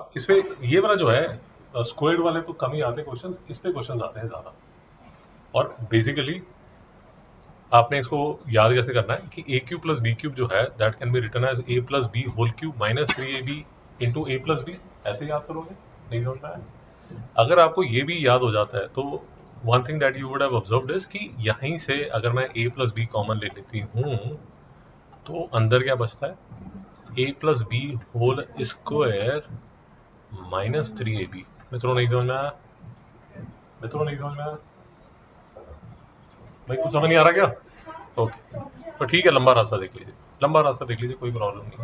अब इस पे ये वाला जो है स्क्वायर्ड वाले तो कम ही आते क्वेश्चंस, इस पे क्वेश्चंस आते हैं ज़्यादा। और बेसिकली आपने इसको याद कैसे करना है कि A cube plus B cube जो है that can be return as A plus B whole cube minus 3ab into A plus B. ऐसे याद करोगे, नहीं समझ में आया? अगर आपको ये भी याद हो जाता है तो one thing that you would have observed is कि यहीं से अगर मैं ए प्लस बी कॉमन ले लेती हूँ तो अंदर क्या बचता है, A plus B whole square minus 3ab। मित्रों नहीं समझ में आया? मित्रों नहीं समझ में आया? भाई कुछ समझ नहीं आ रहा क्या? ओके, तो ठीक है, लंबा रास्ता देख लीजिए, लंबा रास्ता देख लीजिए, कोई प्रॉब्लम नहीं।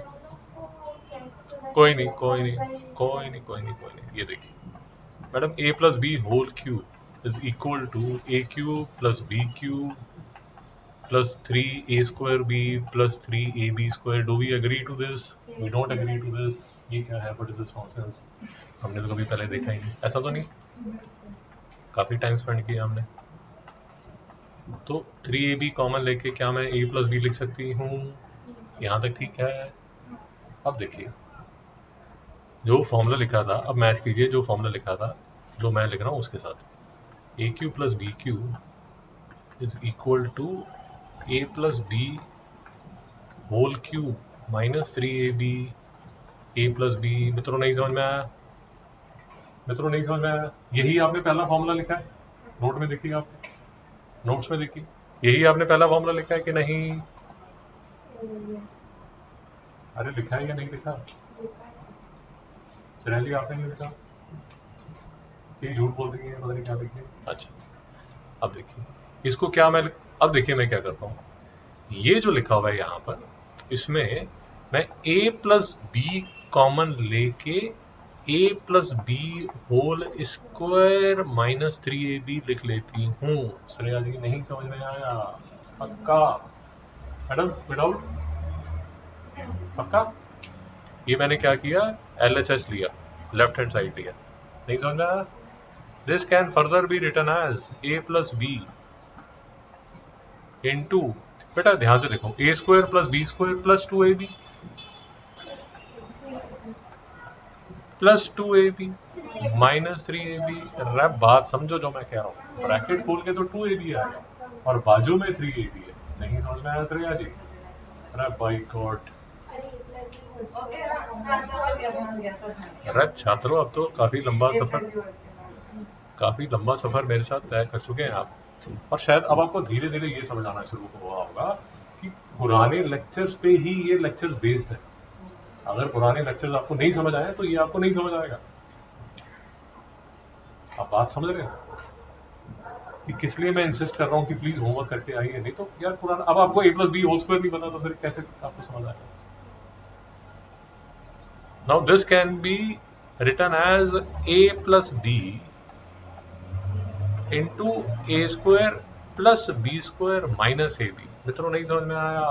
कोई नहीं, कोई नहीं, कोई नहीं, कोई नहीं, कोई नहीं। ये देखिए madam, a plus B whole cube is equal to a cube plus B cube plus 3a square b plus 3ab square. Do we agree to this? We don't agree to this. ये क्या है? What is this nonsense? हमने तो कभी पहले देखा ही नहीं, ऐसा तो नहीं, काफी टाइम स्पेंड किया हमने। तो 3ab कॉमन लेके क्या मैं a प्लस बी लिख सकती हूँ? यहाँ तक ठीक है। अब देखिए जो फॉर्मूला लिखा था, अब मैच कीजिए जो फॉर्मूला लिखा था जो मैं लिख रहा हूँ उसके साथ। A cube plus b cube is equal to a plus B whole cube minus 3ab a plus b. मित्रों नहीं समझ में आया? मित्रों नहीं समझ में आया? यही आपने पहला फॉर्मूला लिखा है, नोट में देखिए, आपने नोट्स में देखिए, यही आपने पहला फॉर्मूला लिखा है कि नहीं? अरे लिखा है या नहीं लिखा? चलिए आपने नहीं लिखा, ये झूठ बोल रही है, पता नहीं क्या लिखी है। अच्छा, अब देखिए इसको क्या मैं, अब देखिए मैं क्या करता हूँ, ये जो लिखा हुआ है यहाँ पर, इसमें मैं a प्लस बी कॉमन लेके a plus B whole square minus 3ab लिख लेती हूँ। श्रेया जी नहीं समझ में आया? पक्का? मैडम विदाउट पक्का? ये मैंने क्या किया, LHS लिया, लेफ्ट हैंड साइड लिया, नहीं समझ में आया? This can further be return as a plus b into, बेटा ध्यान से देखो, a square plus b square plus 2ab plus 2ab minus 3ab। रैप बात समझो जो मैं कह रहा हूँ, ब्रैकेट खोल के तो 2ab आएगा और बाजू में 3ab है। नहीं समझ में आया श्रेया जी? अरे बाई गॉड, अरे छात्रों अब तो काफी लंबा सफर मेरे साथ तय कर चुके हैं आप, और शायद अब आपको धीरे धीरे ये समझ आना शुरू हुआ होगा कि पुराने लेक्चर्स पे ही ये लेक्चर्स बेस्ड है। अगर पुराने लेक्चर्स आपको नहीं समझ आए तो ये आपको नहीं समझ आएगा। आप बात समझ रहे हैं कि किस लिए मैं इंसिस्ट कर रहा हूँ कि प्लीज होमवर्क करके आइए, नहीं तो यार पुराना, अब आपको a plus B whole square नहीं पता तो फिर कैसे आपको समझ आएगा? Now this can be written as a plus b into a square plus b square minus a b. मित्रों नहीं समझ में आया?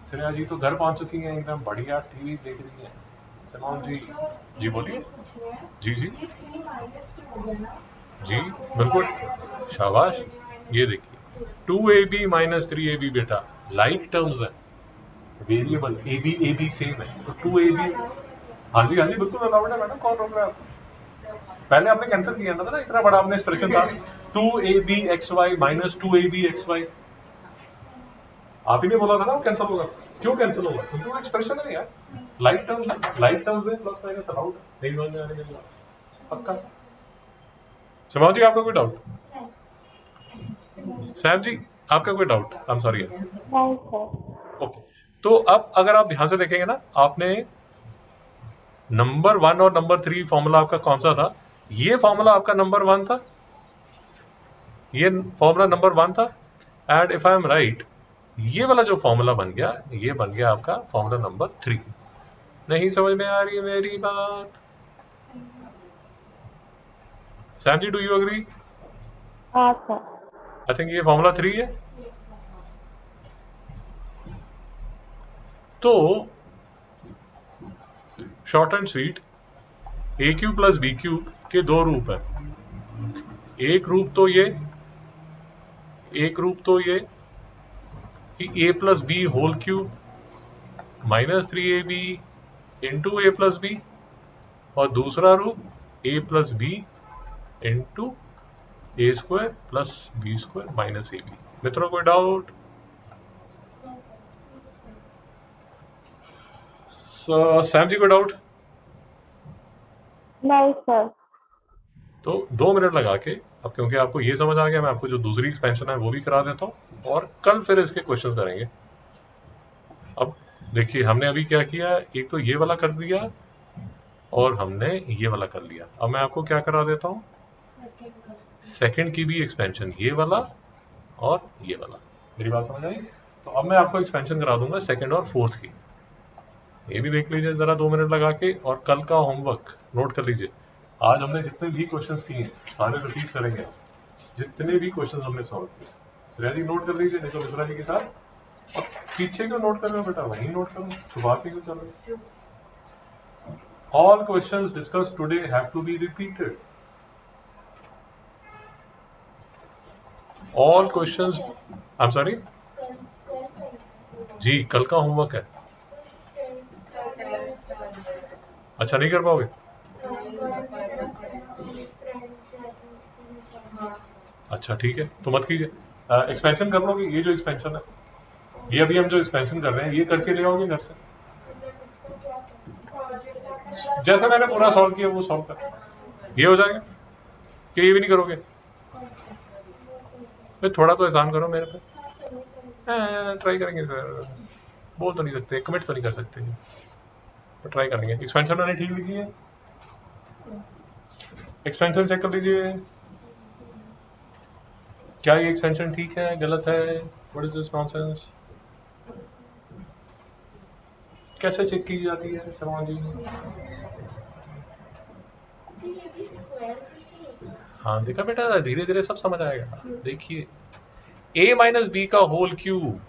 श्रेया जी तो घर पहुंच चुकी हैं, एकदम बढ़िया टीवी देख रही हैं। सलमान जी, जी बोलिए। जी जी जी, बिल्कुल, शाबाश। ये देखिए 2ab माइनस 3ab, बेटा लाइक टर्म्स है, वेरिएबल ए बी सेम है तो 2ab। हाँ जी हाँ जी, बिल्कुल अलाउड है मैडम, कौन रोक रहा है आपको? पहले आपने कैंसिल किया था ना, इतना बड़ा आपने एक्सप्रेशन था 2abxy माइनस 2abxy, आप ही ने बोला था ना वो कैंसिल होगा। क्यों कैंसिल होगा? क्योंकि वो एक्सप्रेशन है यार, लाइक टर्म्स है, लाइक टर्म्स में प्लस माइनस अलाउड है। नहीं समझ में आने के लिए पक्का? समाज जी आपका कोई डाउट? सैम जी आपका कोई डाउट? I am sorry. नहीं सर। ओके, तो अब अगर आप ध्यान से देखेंगे ना, आपने नंबर 1 और नंबर 3 फॉर्मूला आपका कौन सा था? ये फॉर्मूला आपका नंबर 1 था, ये फॉर्मूला नंबर 1 था, and if I am right ये वाला जो फॉर्मूला बन गया, ये बन गया आपका फॉर्मूला नंबर 3। नहीं समझ में आ रही है मेरी बात? Sam ji do you agree? हाँ सर। आई थिंक ये फॉर्मूला 3 है। तो short and sweet, a cube plus B cube के दो रूप है। एक रूप तो ये कि a plus B whole cube minus 3ab into A plus b, और दूसरा रूप a plus b into a square plus b square minus a b. मित्रों कोई डाउट? सैम जी कोई डाउट? नहीं सर। तो 2 मिनट लगा के, अब क्योंकि आपको ये समझ आ गया, मैं आपको जो दूसरी एक्सपेंशन है वो भी करा देता हूँ और कल फिर इसके क्वेश्चंस करेंगे। अब देखिए हमने अभी क्या किया, एक तो ये वाला कर दिया और हमने ये वाला कर लिया। अब मैं आपको क्या करा देता हूँ, सेकंड की भी एक्सपेंशन, ये वाला और ये वाला। मेरी बात समझ आई? तो अब मैं आपको एक्सपेंशन करा दूंगा सेकंड और फोर्थ की। ये भी देख लीजिए जरा 2 मिनट लगा के, और कल का होमवर्क नोट कर लीजिए। आज हमने जितने भी क्वेश्चंस किए सारे रिपीट करेंगे, जितने भी क्वेश्चंस हमने सॉल्व किए। श्रेया जी नोट कर लीजिए, नहीं तो मिश्रा जी के साथ। और पीछे क्यों नोट कर रहे हो बेटा, वहीं नोट करो, छुपा के क्यों कर रहे हो? All questions discussed today have to be repeated. All questions, I'm sorry? जी कल का होमवर्क है। अच्छा नहीं कर पाओगे? अच्छा ठीक है, तो मत कीजिए, एक्सपेंशन कर लोगे। ये जो एक्सपेंशन है, ये अभी हम जो एक्सपेंशन कर रहे हैं, ये करके ले आओगे घर से। जैसे मैंने पूरा सॉल्व किया वो सॉल्व कर, ये हो जाएगा। कि ये भी नहीं करोगे? भाई थोड़ा तो एहसान करो मेरे पे। ट्राई करेंगे सर, बोल तो नहीं सकते, कमिट तो नहीं कर सकते, तो ट्राई करेंगे। एक्सपेंशन मैंने ठीक लिखी है, एक्सपेंशन चेक कर लीजिए। क्या ये एक्सपेंशन ठीक है, गलत है? What is this nonsense? कैसे चेक की जाती है शर्मा जी? हाँ देखा बेटा, धीरे धीरे सब समझ आएगा। देखिए a माइनस बी का होल क्यूब,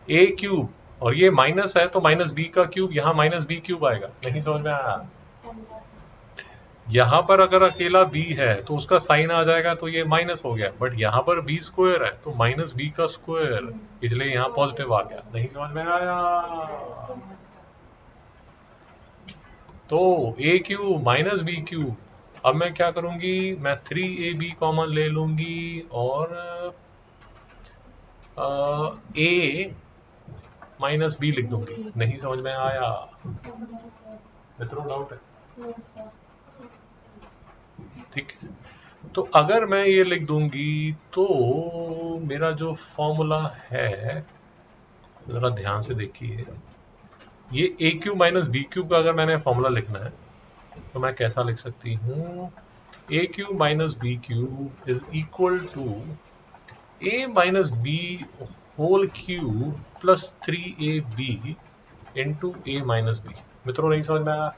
ए क्यूब, और ये माइनस है तो माइनस बी का क्यूब, यहाँ माइनस बी क्यूब आएगा। नहीं समझ में आया? यहाँ पर अगर अकेला b है तो उसका साइन आ जाएगा, तो ये माइनस हो गया, बट यहाँ पर b स्क्वायर है तो माइनस बी का स्क्वायर, इसलिए यहाँ पॉजिटिव आ गया। नहीं समझ में आया? तो ए क्यूब माइनस बी क्यूब। अब मैं क्या करूंगी, मैं 3ab कॉमन ले लूंगी और ए माइनस बी लिख दूंगी। नहीं समझ में आया? मित्रों डाउट है? ठीक है, तो अगर मैं ये लिख दूंगी तो मेरा जो फॉर्मूला है, जरा ध्यान से देखिए, ये ए क्यूब माइनस बी क्यूब का अगर मैंने फॉर्मूला लिखना है तो मैं कैसा लिख सकती हूँ, a cube minus b cube is equal to a minus b whole cube plus 3ab into a minus b. मित्रों नहीं समझ में आया?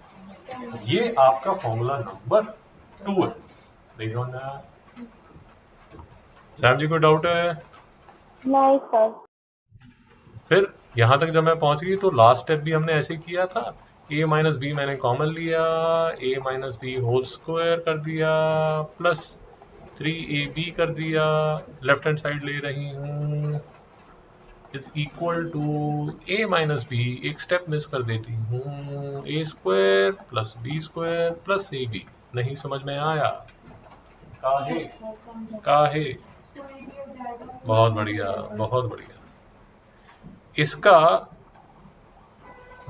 ये आपका फॉर्मूला नंबर 2 है। नहीं समझ में आया? सैम जी कोई डाउट है? नहीं सर। फिर यहां तक जब मैं पहुंच गई तो लास्ट स्टेप भी हमने ऐसे किया था, a माइनस बी मैंने कॉमन लिया, a minus b whole square कर दिया प्लस 3ab कर दिया, लेफ्ट हैंड साइड ले रही हूँ, is equal to a minus b, एक स्टेप मिस कर देती हूँ, a square plus b square plus ab। नहीं समझ में आया? काहे काहे? बहुत बढ़िया बहुत बढ़िया। इसका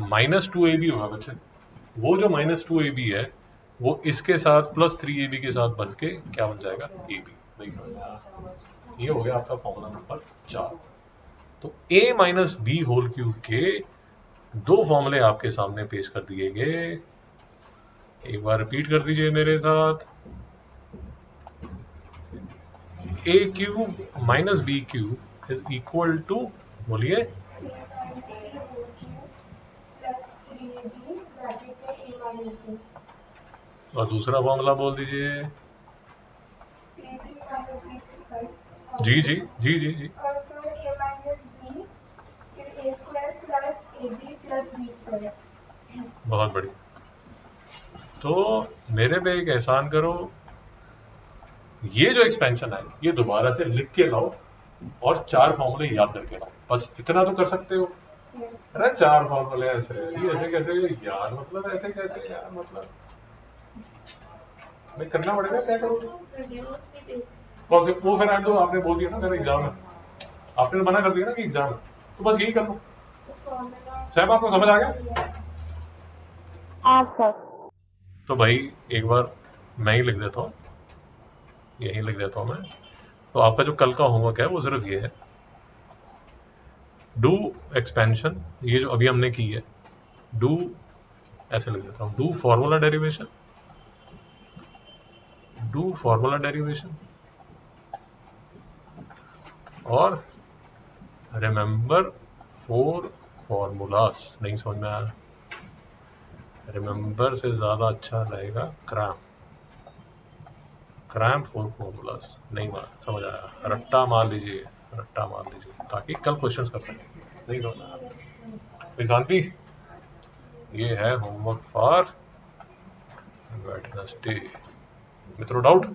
-2ab होगा बच्चे, वो जो -2ab है वो इसके साथ प्लस 3ab के साथ बन के क्या बन जाएगा, ab। नहीं समझ में आया? ये हो गया आपका फॉर्मूला नंबर 4। तो a minus b whole cube के 2 फॉर्मूले आपके सामने पेश कर दिए गए। एक बार रिपीट कर दीजिए मेरे साथ, a cube minus b cube is equal to, बोलिए, और दूसरा फॉर्मूला बोल दीजिए। जी जी जी जी जी। बहुत बढ़िया। तो मेरे पे एक एहसान करो, ये जो एक्सपेंशन है ये दोबारा से लिख के लाओ और 4 फॉर्मूले याद करके लाओ, बस इतना तो कर सकते हो। अरे 4 फॉर्मूले ऐसे, ये ऐसे कैसे यार, मतलब ऐसे कैसे यार, मतलब भाई करना पड़ेगा, क्या करोगे? कौन से वो फिर तो आपने बोल दिया ना सर एग्जाम है, आपने तो मना कर दिया ना कि एग्जाम है, तो बस यही कर लो। साहब आपको समझ आ गया? हाँ सर। तो भाई एक बार मैं ही लिख देता हूँ, यही लिख देता हूँ मैं। तो आपका जो कल का होमवर्क है वो सिर्फ ये है, डू एक्सपेंशन, ये जो अभी हमने की है, डू, ऐसे लिख देता हूँ, do formula derivation, do formula derivation, और रिमेंबर 4 फॉर्मूलास। नहीं समझ में आया, रिमेंबर से ज्यादा अच्छा रहेगा क्रैम, क्रैम 4 फॉर्मूलास। नहीं समझ आया, रट्टा मार लीजिए, रट्टा मार लीजिए, ताकि कल क्वेश्चंस कर सकें। नहीं समझ आया शांति, ये है होमवर्क फॉर वेडनेसडे। मित्रों डाउट?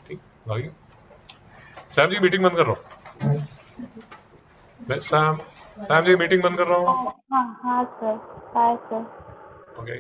ठीक भाई, सैम जी मीटिंग बंद कर रहा हूँ, मैं सैम जी मीटिंग बंद कर रहा हूँ। हाँ हाँ सर। Bye sir. ओके।